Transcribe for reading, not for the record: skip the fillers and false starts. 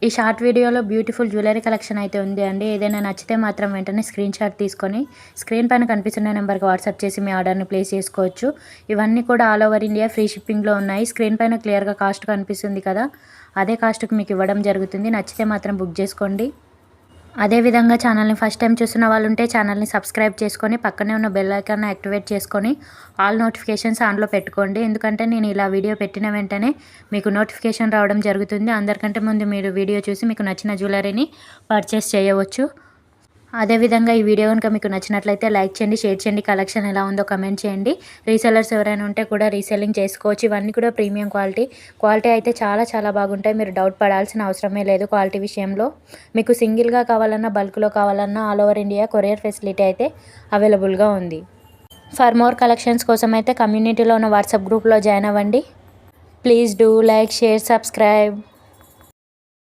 ఈ షార్ట్ వీడియోలో beautiful jewellery collection అయితే ఉంది అండి. ఏదైనా నచ్చితే మాత్రం వెంటనే స్క్రీన్ షాట్ తీసుకొని స్క్రీన్ పైన కనిపిస్తున్న నెంబర్కి వాట్సాప్ చేసి మీ ఆర్డర్ని ప్లేస్ చేసుకోవచ్చు. ఇవన్నీ కూడా ఆల్ ఓవర్ ఇండియా ఫ్రీ షిప్పింగ్లో ఉన్నాయి. స్క్రీన్ పైన క్లియర్గా కాస్ట్ కనిపిస్తుంది కదా, అదే కాస్ట్కి మీకు ఇవ్వడం జరుగుతుంది. నచ్చితే మాత్రం బుక్ చేసుకోండి. అదేవిధంగా ఛానల్ని ఫస్ట్ టైం చూస్తున్న వాళ్ళు ఉంటే ఛానల్ని సబ్స్క్రైబ్ చేసుకొని పక్కనే ఉన్న బెల్ ఐకాన్ని యాక్టివేట్ చేసుకొని ఆల్ నోటిఫికేషన్స్ ఆన్లో పెట్టుకోండి. ఎందుకంటే నేను ఇలా వీడియో పెట్టిన వెంటనే మీకు నోటిఫికేషన్ రావడం జరుగుతుంది. అందరికంటే ముందు మీరు వీడియో చూసి మీకు నచ్చిన జ్యువెలరీని పర్చేస్ చేయవచ్చు. అదేవిధంగా ఈ వీడియో కనుక మీకు నచ్చినట్లయితే లైక్ చేయండి, షేర్ చేయండి. కలెక్షన్ ఎలా ఉందో కమెంట్ చేయండి. రీసెలర్స్ ఎవరైనా ఉంటే కూడా రీసెల్లింగ్ చేసుకోవచ్చు. ఇవన్నీ కూడా ప్రీమియం క్వాలిటీ అయితే చాలా బాగుంటాయి. మీరు డౌట్ పడాల్సిన అవసరమే లేదు క్వాలిటీ విషయంలో. మీకు సింగిల్గా కావాలన్నా బల్క్లో కావాలన్నా all over India courier facility అయితే అవైలబుల్గా ఉంది. ఫర్ మోర్ కలెక్షన్స్ కోసం అయితే కమ్యూనిటీలో ఉన్న వాట్సాప్ గ్రూప్లో జాయిన్ అవ్వండి. Please do like, share, subscribe.